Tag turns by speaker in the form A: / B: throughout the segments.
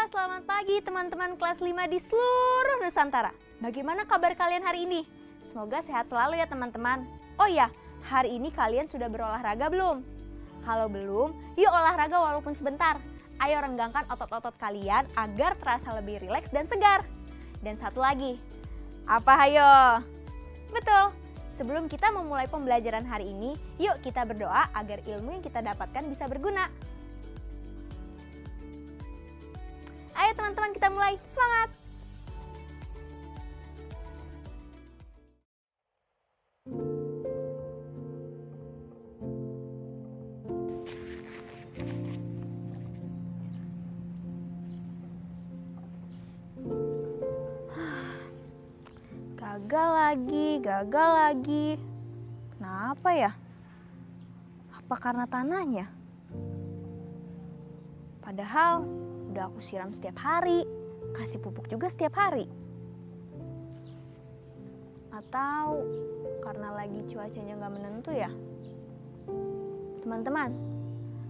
A: Selamat pagi teman-teman kelas 5 di seluruh Nusantara. Bagaimana kabar kalian hari ini? Semoga sehat selalu ya teman-teman. Oh iya, hari ini kalian sudah berolahraga belum? Kalau belum, yuk olahraga walaupun sebentar. Ayo renggangkan otot-otot kalian agar terasa lebih rileks dan segar. Dan satu lagi, apa hayo? Betul, sebelum kita memulai pembelajaran hari ini, yuk kita berdoa agar ilmu yang kita dapatkan bisa berguna. Ayo teman-teman kita mulai, semangat! Gagal lagi. Kenapa ya? Apa karena tanahnya? Padahal udah aku siram setiap hari, kasih pupuk juga setiap hari. Atau karena lagi cuacanya nggak menentu ya? Teman-teman,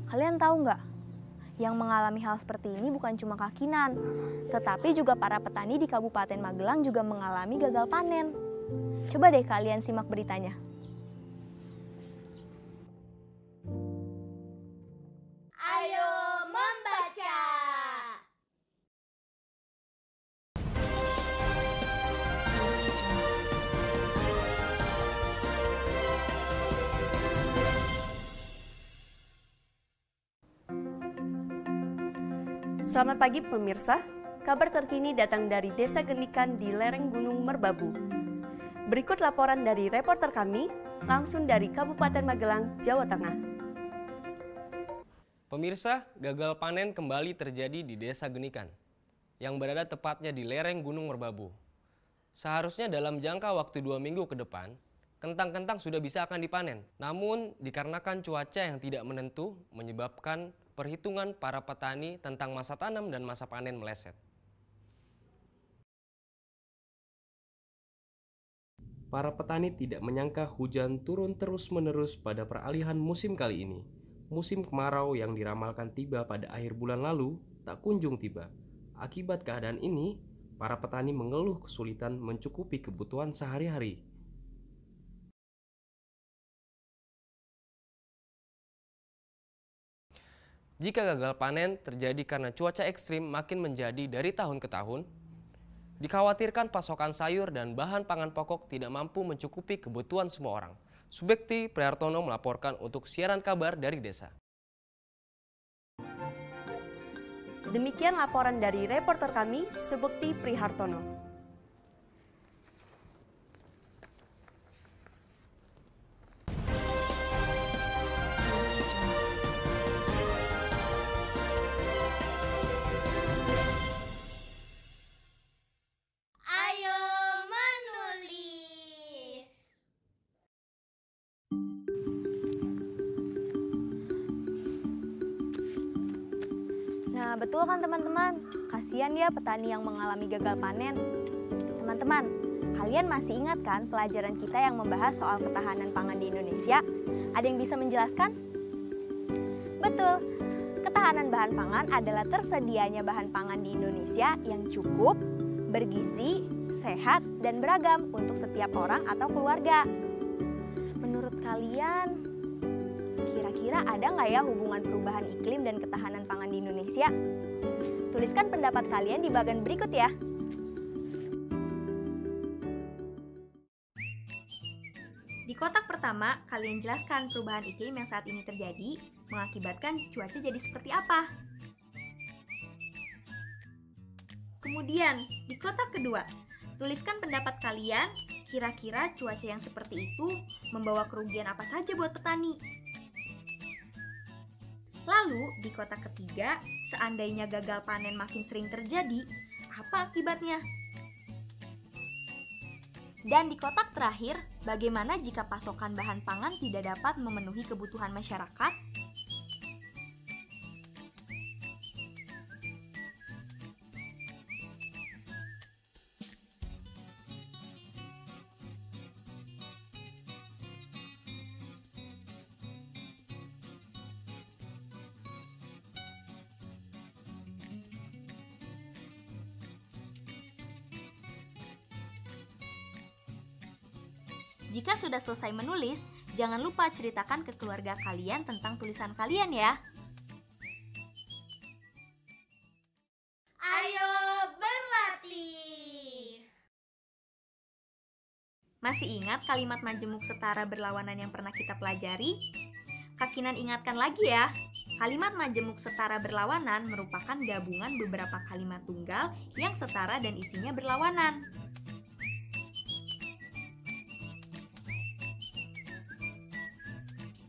A: kalian tahu nggak? Yang mengalami hal seperti ini bukan cuma Kakinan, tetapi juga para petani di Kabupaten Magelang juga mengalami gagal panen. Coba deh kalian simak beritanya.
B: Ayo membaca.
C: Selamat pagi pemirsa, kabar terkini datang dari Desa Genikan di lereng Gunung Merbabu. Berikut laporan dari reporter kami, langsung dari Kabupaten Magelang, Jawa Tengah.
D: Pemirsa, gagal panen kembali terjadi di Desa Genikan, yang berada tepatnya di lereng Gunung Merbabu. Seharusnya dalam jangka waktu 2 minggu ke depan, kentang-kentang sudah bisa akan dipanen. Namun, dikarenakan cuaca yang tidak menentu, menyebabkan perhitungan para petani tentang masa tanam dan masa panen meleset.
E: Para petani tidak menyangka hujan turun terus-menerus pada peralihan musim kali ini. Musim kemarau yang diramalkan tiba pada akhir bulan lalu tak kunjung tiba. Akibat keadaan ini, para petani mengeluh kesulitan mencukupi kebutuhan sehari-hari.
D: Jika gagal panen terjadi karena cuaca ekstrim makin menjadi dari tahun ke tahun, dikhawatirkan pasokan sayur dan bahan pangan pokok tidak mampu mencukupi kebutuhan semua orang. Subekti Prihartono melaporkan untuk siaran kabar dari desa.
C: Demikian laporan dari reporter kami, Subekti Prihartono.
A: Nah, betul kan teman-teman? Kasihan ya petani yang mengalami gagal panen. Teman-teman, kalian masih ingat kan pelajaran kita yang membahas soal ketahanan pangan di Indonesia? Ada yang bisa menjelaskan? Betul, ketahanan bahan pangan adalah tersedianya bahan pangan di Indonesia yang cukup, bergizi, sehat, dan beragam untuk setiap orang atau keluarga. Menurut kalian, kira-kira ada nggak ya hubungan perubahan iklim dan ketahanan pangan di Indonesia? Tuliskan pendapat kalian di bagian berikut ya. Di kotak pertama, kalian jelaskan perubahan iklim yang saat ini terjadi mengakibatkan cuaca jadi seperti apa. Kemudian, di kotak kedua, tuliskan pendapat kalian, kira-kira cuaca yang seperti itu membawa kerugian apa saja buat petani. Lalu, di kotak ketiga, seandainya gagal panen makin sering terjadi, apa akibatnya? Dan di kotak terakhir, bagaimana jika pasokan bahan pangan tidak dapat memenuhi kebutuhan masyarakat? Jika sudah selesai menulis, jangan lupa ceritakan ke keluarga kalian tentang tulisan kalian ya.
B: Ayo berlatih.
A: Masih ingat kalimat majemuk setara berlawanan yang pernah kita pelajari? Kak Kinan ingatkan lagi ya. Kalimat majemuk setara berlawanan merupakan gabungan beberapa kalimat tunggal yang setara dan isinya berlawanan.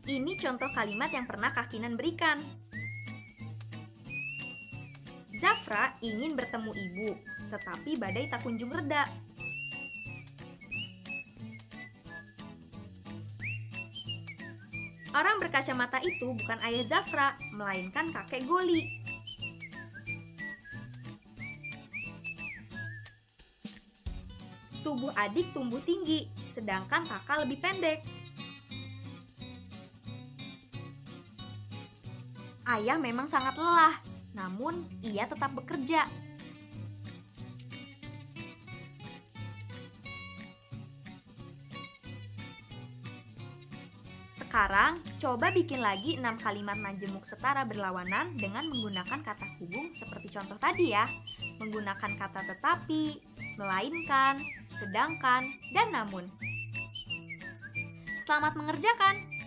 A: Ini contoh kalimat yang pernah Kak Kinan berikan. Zafra ingin bertemu ibu, tetapi badai tak kunjung reda. Orang berkacamata itu bukan ayah Zafra, melainkan kakek Goli. Tubuh adik tumbuh tinggi, sedangkan kakak lebih pendek. Ayah memang sangat lelah, namun ia tetap bekerja. Sekarang, coba bikin lagi 6 kalimat majemuk setara berlawanan dengan menggunakan kata hubung seperti contoh tadi ya. Menggunakan kata tetapi, melainkan, sedangkan, dan namun. Selamat mengerjakan!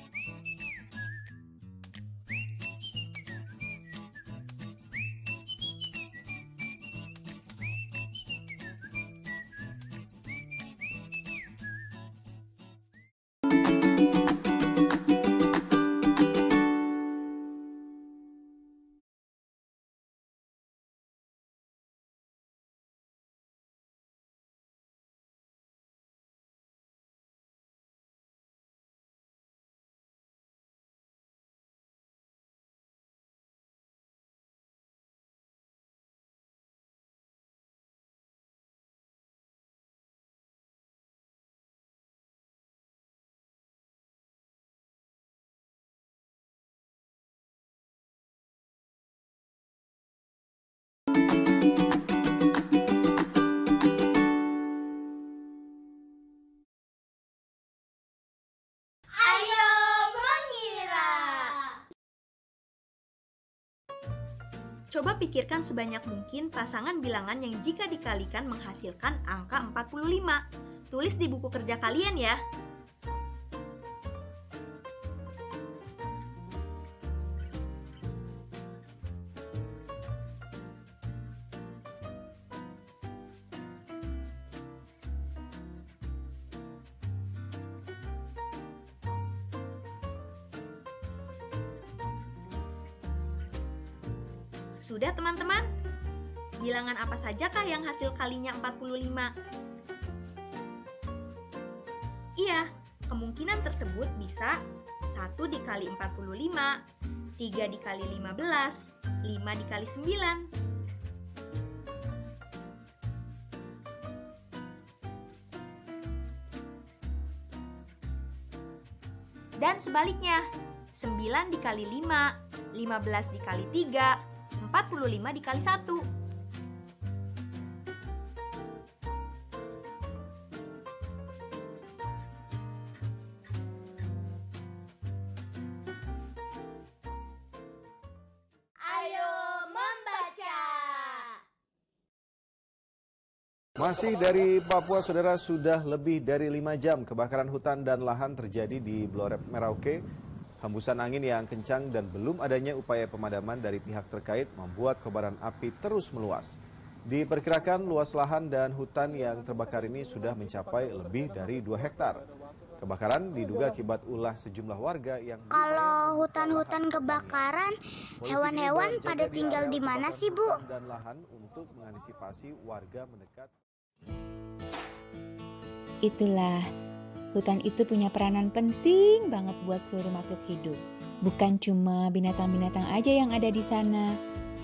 B: Ayo mengira.
A: Coba pikirkan sebanyak mungkin pasangan bilangan yang jika dikalikan menghasilkan angka 45. Tulis di buku kerja kalian ya. Sudah teman-teman? Bilangan apa sajakah yang hasil kalinya 45? Iya, kemungkinan tersebut bisa 1 dikali 45, 3 dikali 15, 5 dikali 9. Dan sebaliknya, 9 dikali 5, 15 dikali 3, 45 dikali 1.
F: Masih dari Papua, saudara, sudah lebih dari 5 jam kebakaran hutan dan lahan terjadi di Blorep Merauke. Hembusan angin yang kencang dan belum adanya upaya pemadaman dari pihak terkait membuat kobaran api terus meluas. Diperkirakan luas lahan dan hutan yang terbakar ini sudah mencapai lebih dari 2 hektar. Kebakaran diduga akibat ulah sejumlah warga yang...
B: Kalau hutan-hutan kebakaran, hewan-hewan pada tinggal di mana sih, Bu?
F: Dan lahan untuk mengantisipasi warga mendekat.
G: Itulah, hutan itu punya peranan penting banget buat seluruh makhluk hidup. Bukan cuma binatang-binatang aja yang ada di sana,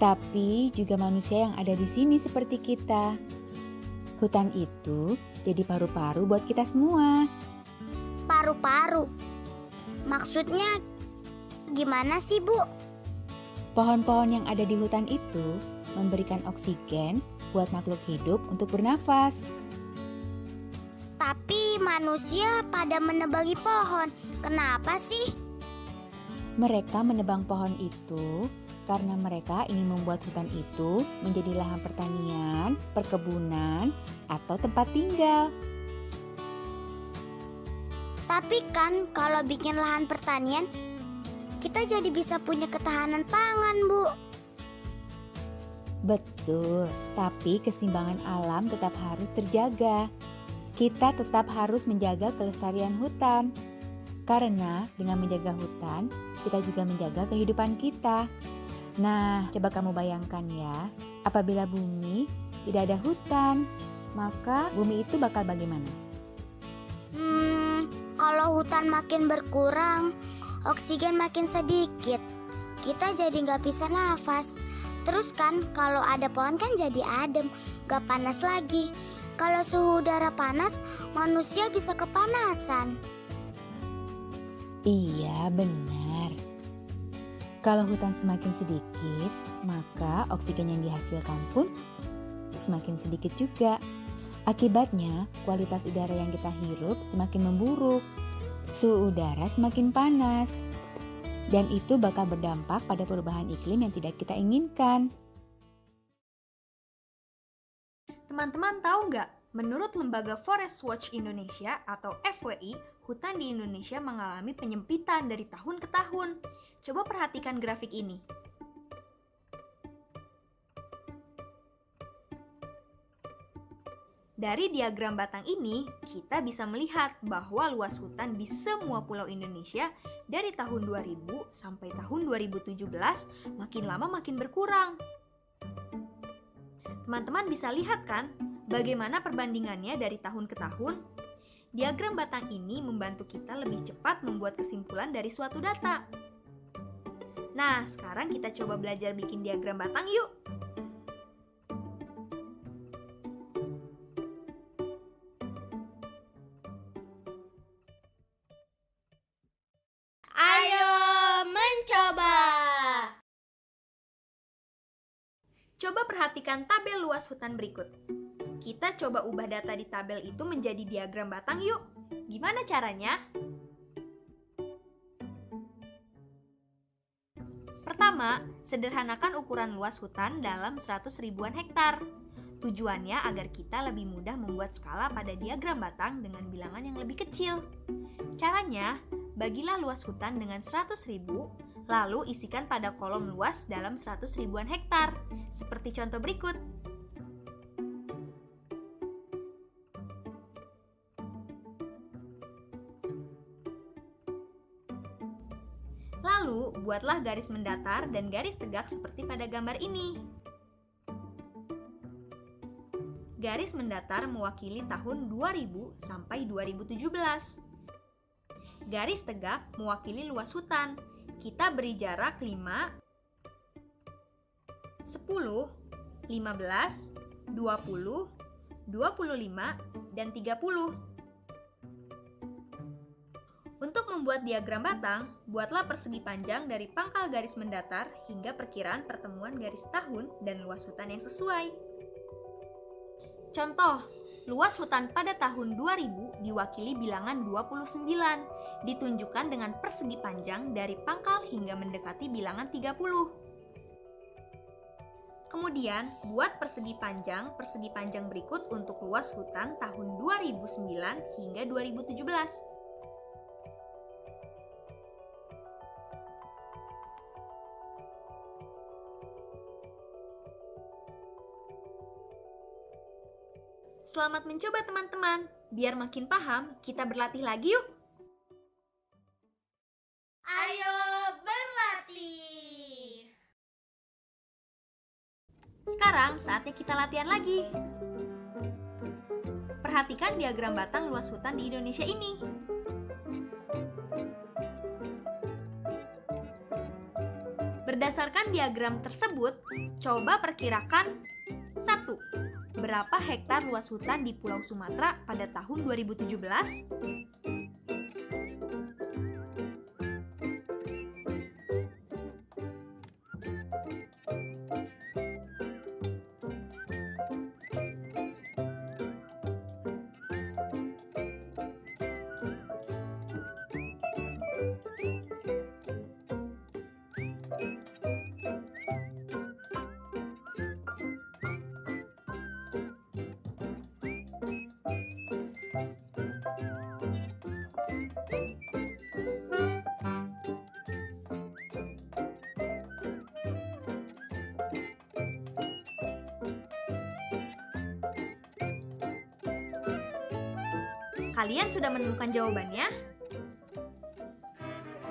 G: tapi juga manusia yang ada di sini seperti kita. Hutan itu jadi paru-paru buat kita semua.
B: Paru-paru. Maksudnya gimana sih, Bu?
G: Pohon-pohon yang ada di hutan itu memberikan oksigen buat makhluk hidup untuk bernafas.
B: Tapi manusia pada menebangi pohon. Kenapa sih?
G: Mereka menebang pohon itu karena mereka ingin membuat hutan itu menjadi lahan pertanian, perkebunan, atau tempat tinggal.
B: Tapi kan kalau bikin lahan pertanian, kita jadi bisa punya ketahanan pangan, Bu.
G: Betul, tapi keseimbangan alam tetap harus terjaga. Kita tetap harus menjaga kelestarian hutan. Karena dengan menjaga hutan, kita juga menjaga kehidupan kita. Nah, coba kamu bayangkan ya, apabila bumi tidak ada hutan, maka bumi itu bakal bagaimana?
B: Kalau hutan makin berkurang, oksigen makin sedikit. Kita jadi nggak bisa nafas. Terus kan kalau ada pohon kan jadi adem, gak panas lagi. Kalau suhu udara panas, manusia bisa kepanasan.
G: Iya, benar. Kalau hutan semakin sedikit, maka oksigen yang dihasilkan pun semakin sedikit juga. Akibatnya, kualitas udara yang kita hirup semakin memburuk. Suhu udara semakin panas. Dan itu bakal berdampak pada perubahan iklim yang tidak kita inginkan.
A: Teman-teman tahu nggak? Menurut Lembaga Forest Watch Indonesia atau FWI, hutan di Indonesia mengalami penyempitan dari tahun ke tahun. Coba perhatikan grafik ini. Dari diagram batang ini, kita bisa melihat bahwa luas hutan di semua pulau Indonesia dari tahun 2000 sampai tahun 2017 makin lama makin berkurang. Teman-teman bisa lihat kan bagaimana perbandingannya dari tahun ke tahun? Diagram batang ini membantu kita lebih cepat membuat kesimpulan dari suatu data. Nah, sekarang kita coba belajar bikin diagram batang yuk.
B: Ayo mencoba.
A: Coba perhatikan tabel luas hutan berikut. Kita coba ubah data di tabel itu menjadi diagram batang yuk. Gimana caranya? Pertama, sederhanakan ukuran luas hutan dalam 100 ribuan hektar. Tujuannya agar kita lebih mudah membuat skala pada diagram batang dengan bilangan yang lebih kecil. Caranya, bagilah luas hutan dengan 100 ribu, lalu isikan pada kolom luas dalam 100 ribuan hektar, seperti contoh berikut. Lalu, buatlah garis mendatar dan garis tegak seperti pada gambar ini. Garis mendatar mewakili tahun 2000 sampai 2017. Garis tegak mewakili luas hutan. Kita beri jarak 5, 10, 15, 20, 25, dan 30. Untuk membuat diagram batang, buatlah persegi panjang dari pangkal garis mendatar hingga perkiraan pertemuan garis tahun dan luas hutan yang sesuai. Contoh, luas hutan pada tahun 2000 diwakili bilangan 29, ditunjukkan dengan persegi panjang dari pangkal hingga mendekati bilangan 30. Kemudian, buat persegi panjang berikut untuk luas hutan tahun 2009 hingga 2017. Selamat mencoba teman-teman. Biar makin paham, kita berlatih lagi yuk.
H: Ayo berlatih.
A: Sekarang saatnya kita latihan lagi. Perhatikan diagram batang luas hutan di Indonesia ini. Berdasarkan diagram tersebut, coba perkirakan 1. Berapa hektar luas hutan di Pulau Sumatera pada tahun 2017? 2. Kalian sudah menemukan jawabannya?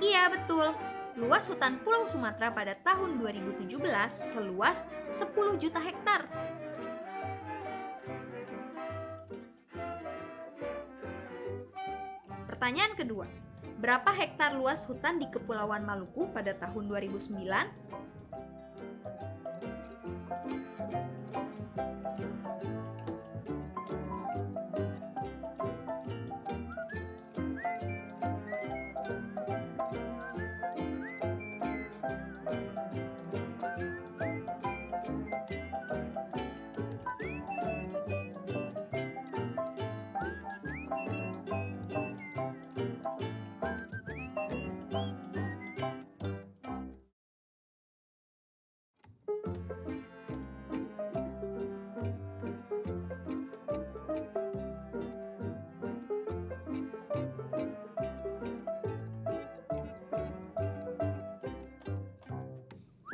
A: Iya, betul. Luas hutan Pulau Sumatera pada tahun 2017 seluas 10 juta hektar. Pertanyaan kedua, berapa hektar luas hutan di Kepulauan Maluku pada tahun 2009?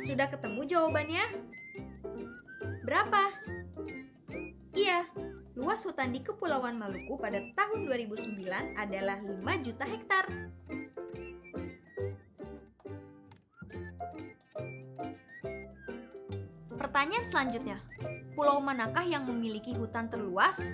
A: Sudah ketemu jawabannya? Berapa? Iya, luas hutan di Kepulauan Maluku pada tahun 2009 adalah 5 juta hektar. Pertanyaan selanjutnya, pulau manakah yang memiliki hutan terluas?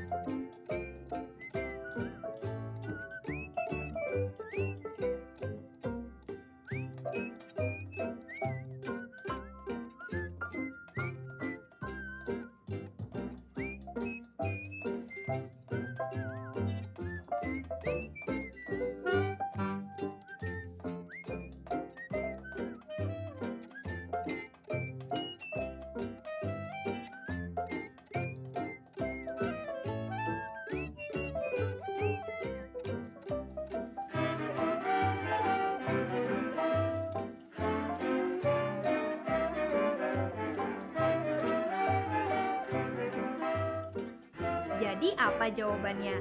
A: Jadi apa jawabannya?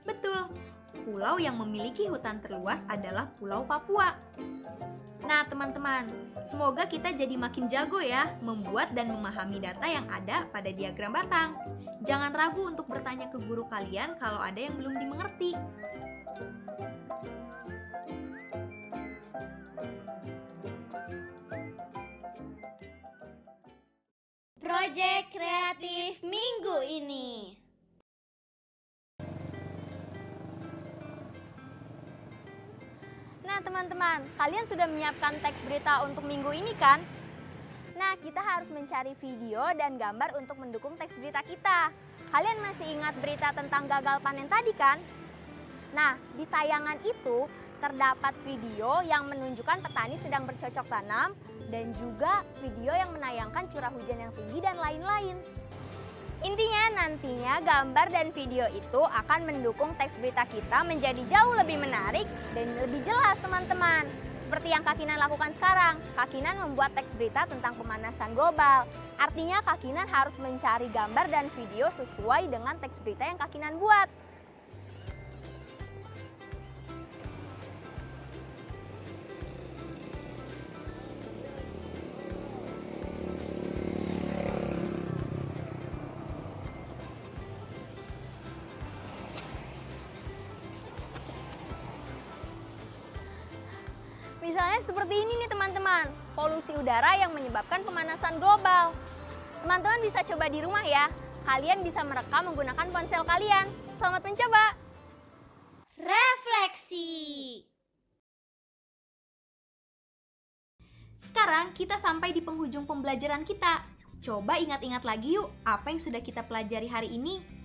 A: Betul, pulau yang memiliki hutan terluas adalah Pulau Papua. Nah teman-teman, semoga kita jadi makin jago ya membuat dan memahami data yang ada pada diagram batang. Jangan ragu untuk bertanya ke guru kalian kalau ada yang belum dimengerti.
H: Proyek kreatif minggu ini.
A: Nah teman-teman, kalian sudah menyiapkan teks berita untuk minggu ini kan? Nah kita harus mencari video dan gambar untuk mendukung teks berita kita. Kalian masih ingat berita tentang gagal panen tadi kan? Nah di tayangan itu terdapat video yang menunjukkan petani sedang bercocok tanam dan juga video yang menayangkan curah hujan yang tinggi dan lain-lain. Intinya nantinya gambar dan video itu akan mendukung teks berita kita menjadi jauh lebih menarik dan lebih jelas teman-teman. Seperti yang Kak Kinan lakukan sekarang, Kak Kinan membuat teks berita tentang pemanasan global. Artinya Kak Kinan harus mencari gambar dan video sesuai dengan teks berita yang Kak Kinan buat. Misalnya seperti ini nih teman-teman, polusi udara yang menyebabkan pemanasan global. Teman-teman bisa coba di rumah ya. Kalian bisa merekam menggunakan ponsel kalian. Selamat mencoba.
H: Refleksi.
A: Sekarang kita sampai di penghujung pembelajaran kita. Coba ingat-ingat lagi yuk, apa yang sudah kita pelajari hari ini.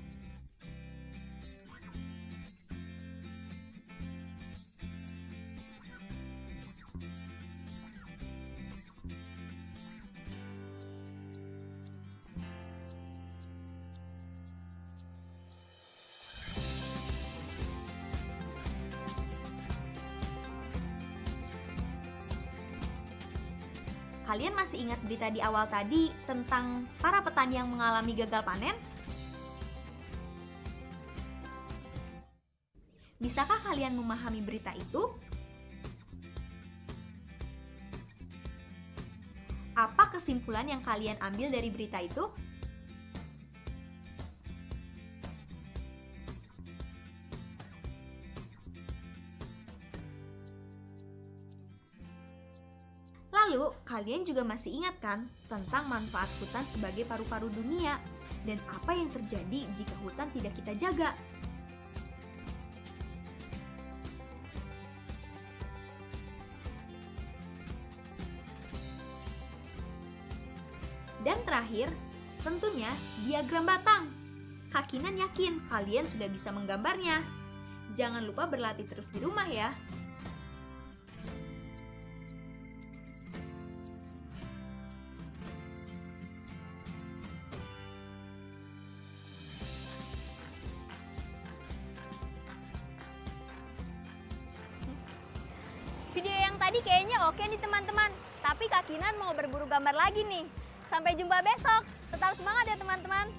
A: Kalian masih ingat berita di awal tadi tentang para petani yang mengalami gagal panen? Bisakah kalian memahami berita itu? Apa kesimpulan yang kalian ambil dari berita itu? Lalu, kalian juga masih ingat kan tentang manfaat hutan sebagai paru-paru dunia dan apa yang terjadi jika hutan tidak kita jaga? Dan terakhir, tentunya diagram batang. Kak Kinan yakin kalian sudah bisa menggambarnya. Jangan lupa berlatih terus di rumah ya. Video yang tadi kayaknya oke nih teman-teman. Tapi Kak Kinan mau berburu gambar lagi nih. Sampai jumpa besok. Tetap semangat ya teman-teman.